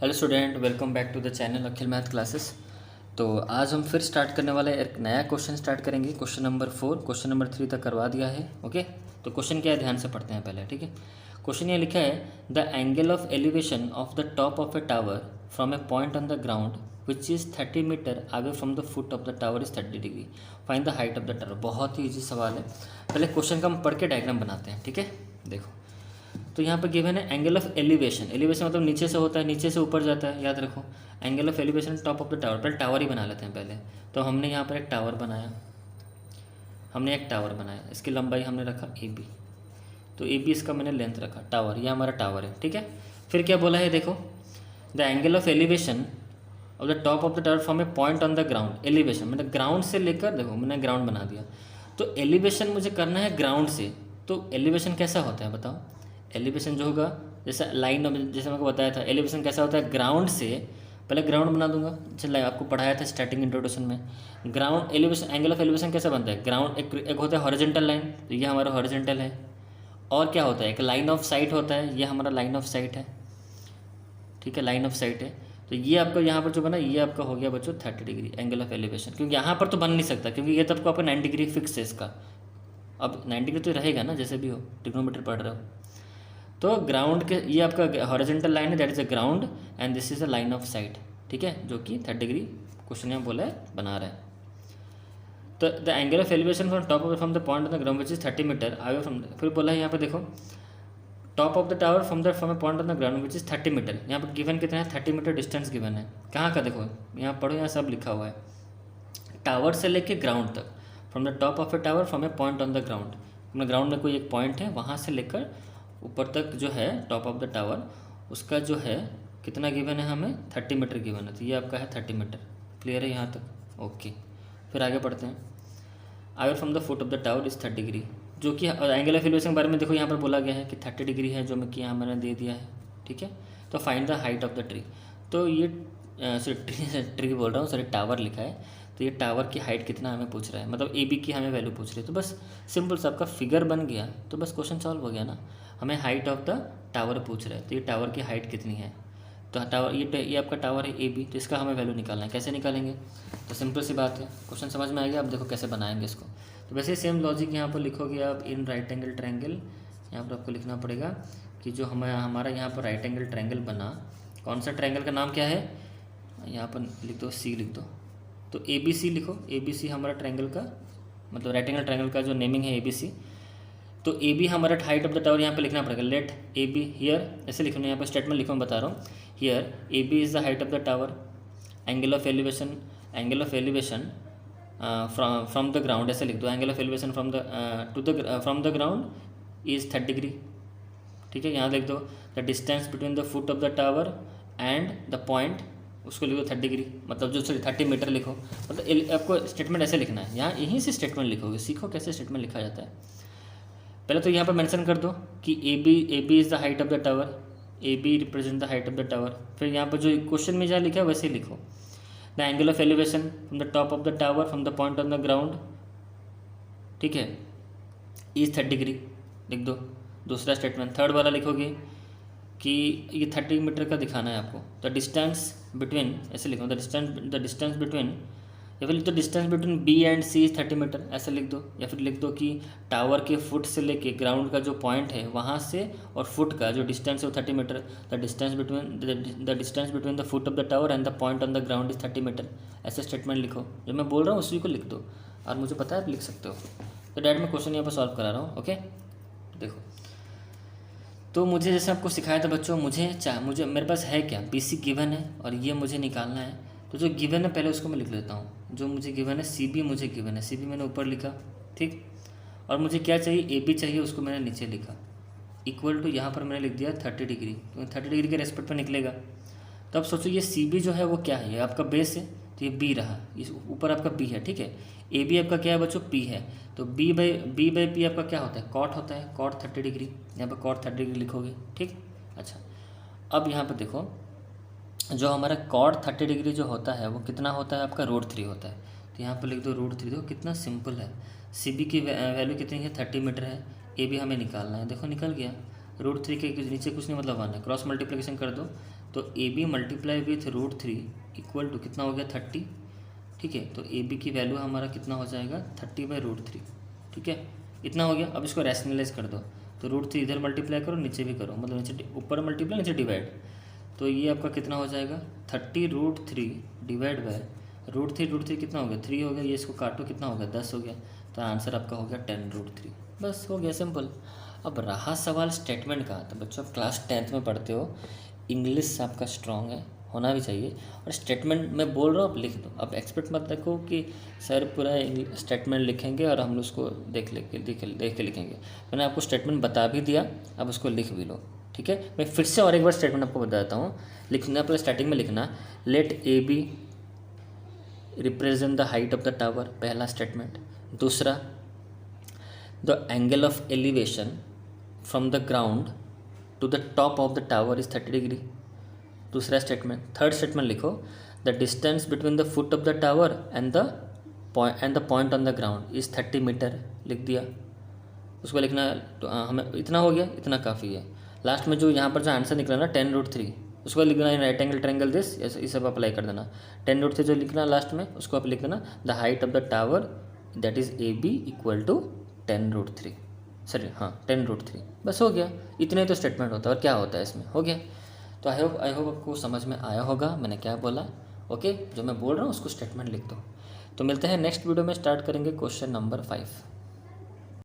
Hello student, welcome back to the channel Akhil math classes. तो आज हम फिर स्टार्ट करने वाले एक नया क्वेश्चन स्टार्ट करेंगे। क्वेश्चन नंबर 4, क्वेश्चन नंबर 3 तक करवा दिया है। ओके, तो क्वेश्चन क्या है ध्यान से पढ़ते हैं पहले। ठीक है, क्वेश्चन ये लिखा है the angle of elevation of the top of a tower from a point on the ground which is 30 metre away from the foot of the tower is 30 degree. Find the height of the tower. बहुत ही easy सवाल है। पहले question का हम पढ़ के diagram बनाते हैं। ठीक है, देखो तो यहाँ पर गिवन है एंगल ऑफ एलिवेशन। एलिवेशन मतलब नीचे से होता है, नीचे से ऊपर जाता है, याद रखो। Angle of elevation top of the tower. पहले टावर ही बना लेते हैं पहले। तो हमने यहाँ पर एक टावर बनाया, इसकी लंबाई हमने रखा ए बी। तो ए बी इसका मैंने लेंथ रखा, टावर, यह हमारा टावर है। ठीक है, फिर क्या बोला है देखो, the angle of elevation of the top of the tower from a point on the ground. Elevation मतलब ग्राउंड से लेकर, देखो मैंने ग्राउंड बना दिया। तो एलिवेशन मुझे करना है ग्राउंड से। तो एलिवेशन कैसा होता है बताओ। एलिवेशन जो होगा, जैसे लाइन, जैसे मेरे को बताया था, एलिवेशन कैसा होता है ग्राउंड से। पहले ग्राउंड बना दूंगा, चल आपको पढ़ाया था स्टार्टिंग इंट्रोडक्शन में। Ground elevation, angle of elevation कैसा बनता है, ग्राउंड एक होता है हॉरिजॉन्टल लाइन, तो ये हमारा हॉरिजॉन्टल है। और क्या होता है, एक लाइन ऑफ साइट होता है, ये हमारा लाइन ऑफ साइट है। ठीक है, लाइन ऑफ साइट है। तो ये आपका यहाँ पर जो बना, ये आपका हो गया बच्चों 30 डिग्री एंगल ऑफ एलिवेशन। क्योंकि यहाँ पर तो बन नहीं सकता, क्योंकि ये तो आपको 90 डिग्री फिक्स है इसका। अब 90 डिग्री तो रहेगा ना, जैसे भी हो, ट्रिग्नोमेट्री पढ़ रहे हो। तो ग्राउंड के, ये आपका हॉरिजॉन्टल लाइन है, that is a ground, and this is a line of site. ठीक है, जो कि 30 डिग्री क्वेश्चन में बोला है, बना रहा है। तो the angle of elevation from top of from the point on the ground which is 30 metre away from. फिर बोला है यहाँ पर देखो, top of the tower from a point on the ground which is 30 metre. यहाँ पर given कितना है, 30 मीटर डिस्टेंस गिवन है। कहाँ का देखो, यहाँ पढ़ो, यहाँ सब लिखा हुआ है। टावर से लेके ग्राउंड तक, from the top of a tower from a point on the ground. अपने ग्राउंड में कोई एक पॉइंट है, वहाँ से लेकर ऊपर तक जो है टॉप ऑफ द टावर, उसका जो है कितना गिवन है हमें, 30 मीटर गिवन है। तो ये आपका है 30 मीटर। क्लियर है यहाँ तक? ओके, फिर आगे बढ़ते हैं। Away from the foot of the tower is 30 degree, जो कि एंगल ऑफ एलिवेशन के बारे में देखो यहाँ पर बोला गया है कि 30 डिग्री है, जो मैं कि यहाँ मैंने दे दिया है। ठीक है, तो find the height of the tree. तो ये ट्री बोल रहा हूँ, सॉरी, टावर लिखा है। तो ये टावर की हाइट कितना हमें पूछ रहा है, मतलब ए बी की हमें वैल्यू पूछ रही है। तो बस सिंपल सा आपका फिगर बन गया, तो बस क्वेश्चन सॉल्व हो गया ना। हमें हाइट ऑफ द टावर पूछ रहा है, तो ये टावर की हाइट कितनी है। तो टावर, ये आपका टावर है ए बी, तो इसका हमें वैल्यू निकालना है। कैसे निकालेंगे, तो सिंपल सी बात है, क्वेश्चन समझ में आएगा। आप देखो कैसे बनाएंगे इसको। तो वैसे सेम लॉजिक यहाँ पर लिखोगे आप, इन राइट एंगल ट्रायंगल। यहाँ पर आपको लिखना पड़ेगा कि जो हमारा यहाँ पर राइट एंगल ट्रायंगल बना, कौन सा ट्रायंगल का नाम क्या है, यहाँ पर लिख दो, सी लिख दो। तो ए बी सी लिखो, ए बी सी हमारा ट्रायंगल का, मतलब राइट एंगल ट्रायंगल का जो नेमिंग है ए बी सी। तो ए बी हमारा हाइट ऑफ द टावर यहाँ पे लिखना पड़ेगा। लेट ए बी हियर, ऐसे लिखना, यहाँ पर स्टेटमेंट लिखो, मैं बता रहा हूँ। Here A B is the height of the tower, angle of elevation from the ground, ऐसे लिख दो। Angle of elevation from the ground is 30 degree. ठीक है, यहाँ लिख दो the distance between the foot of the tower and the point, उसको लिखो 30 डिग्री, मतलब जो 30 मीटर लिखो। मतलब आपको स्टेटमेंट ऐसे लिखना है, यहाँ यहीं से स्टेटमेंट लिखोगे। सीखो कैसे स्टेटमेंट लिखा जाता है। पहले तो यहाँ पर मेंशन कर दो कि A B is the height of the tower, A B represent the height of the tower. फिर यहाँ पर जो क्वेश्चन में जहाँ लिखा है वैसे ही लिखो। The angle of elevation from the top of the tower from the point on the ground, ठीक है, इज़ 30 डिग्री लिख दो। दूसरा स्टेटमेंट, थर्ड वाला लिखोगे कि ये 30 मीटर का दिखाना है आपको। द डिस्टेंस बिटवीन, ऐसे लिखो, द डिस्टेंस बिटवीन, या फिर लिख दो distance between B and C is 30 metre, ऐसे लिख दो। या फिर लिख दो कि टावर के फुट से लेके ग्राउंड का जो पॉइंट है वहाँ से और फुट का जो डिस्टेंस है वो 30 metre. The distance between the foot of the tower and the point on the ground is 30 metre, ऐसे स्टेटमेंट लिखो। जो मैं बोल रहा हूँ उसी को लिख दो, और मुझे पता है आप लिख सकते हो। तो डायरेक्ट मैं क्वेश्चन यहाँ पर सॉल्व करा रहा हूँ। ओके, देखो, तो मुझे जैसे आपको सिखाया था बच्चों, मुझे मेरे पास है क्या, बी सी गिवन है और ये मुझे निकालना है। तो जो गिवन है पहले उसको मैं लिख लेता हूँ। जो मुझे गिवन है सी बी, मुझे गिवन है सी बी, मैंने ऊपर लिखा, ठीक। और मुझे क्या चाहिए, ए बी चाहिए, उसको मैंने नीचे लिखा। इक्वल टू, यहाँ पर मैंने लिख दिया 30 डिग्री, क्योंकि 30 डिग्री के रेस्पेक्ट पर निकलेगा। तो अब सोचो ये सी बी जो है वो क्या है, ये आपका बेस है, तो ये बी रहा, इस ऊपर आपका बी है, ठीक है। ए बी आपका क्या है बच्चों, पी है। तो बी बाई पी आपका क्या होता है, कॉट होता है, कॉट 30 डिग्री। यहाँ पर कॉट 30 डिग्री लिखोगे, ठीक। अच्छा, अब यहाँ पर देखो, जो हमारा कॉट 30 डिग्री जो होता है वो कितना होता है आपका, √3 होता है। तो यहाँ पर लिख दो √3। देखो कितना सिंपल है। सी बी की वैल्यू कितनी है, 30 मीटर है। ए बी हमें निकालना है, देखो निकल गया। √3 के नीचे कुछ नहीं मतलब 1 है, क्रॉस मल्टीप्लिकेशन कर दो तो A B multiply with √3 equal to कितना हो गया 30। ठीक है, तो ए बी की वैल्यू हमारा कितना हो जाएगा 30/√3। ठीक है, इतना हो गया। अब इसको रैशनलाइज कर दो तो √3 इधर मल्टीप्लाई करो, नीचे भी करो, मतलब नीचे ऊपर मल्टीप्लाई नीचे डिवाइड, तो ये आपका कितना हो जाएगा 30√3 डिवाइड बाय √3 कितना हो गया 3 हो गया, ये इसको काटो कितना हो गया 10 हो गया, तो आंसर आपका हो गया 10√3। बस हो गया सिंपल। अब रहा सवाल स्टेटमेंट का, तो बच्चों आप क्लास 10th में पढ़ते हो, इंग्लिश आपका स्ट्रॉन्ग है, होना भी चाहिए, और स्टेटमेंट मैं बोल रहा हूँ आप लिख दो। अब एक्सपेक्ट मत रखो कि सर पूरा स्टेटमेंट लिखेंगे और हम उसको देख के लिखेंगे। मैंने आपको स्टेटमेंट बता भी दिया, अब उसको लिख भी लो। ठीक है, मैं फिर से और एक बार स्टेटमेंट आपको बता देता हूँ। लिखना पहले स्टार्टिंग में लिखना, let A B represent the height of the tower, पहला स्टेटमेंट। दूसरा, the angle of elevation from the ground to the top of the tower is 30 degree, दूसरा स्टेटमेंट। थर्ड स्टेटमेंट लिखो, the distance between the foot of the tower and the point on the ground is 30 metre, लिख दिया। उसको लिखना, तो हमें इतना हो गया, इतना काफ़ी है। लास्ट में जो यहाँ पर जो आंसर निकला ना 10√3, उसको लिखना है राइट एंगल ट्रायंगल दिस, ये सब अप्लाई कर देना। 10√3 जो लिखना लास्ट में उसको आप लिख देना, the height of the tower that is A B equal to 10√3, sorry हाँ 10√3। बस हो गया, इतने तो स्टेटमेंट होता है, और क्या होता है इसमें, हो गया। तो आई होप आपको समझ में आया होगा मैंने क्या बोला। ओके, जो मैं बोल रहा हूँ उसको स्टेटमेंट लिख दो। तो मिलते हैं नेक्स्ट वीडियो में, स्टार्ट करेंगे क्वेश्चन नंबर 5।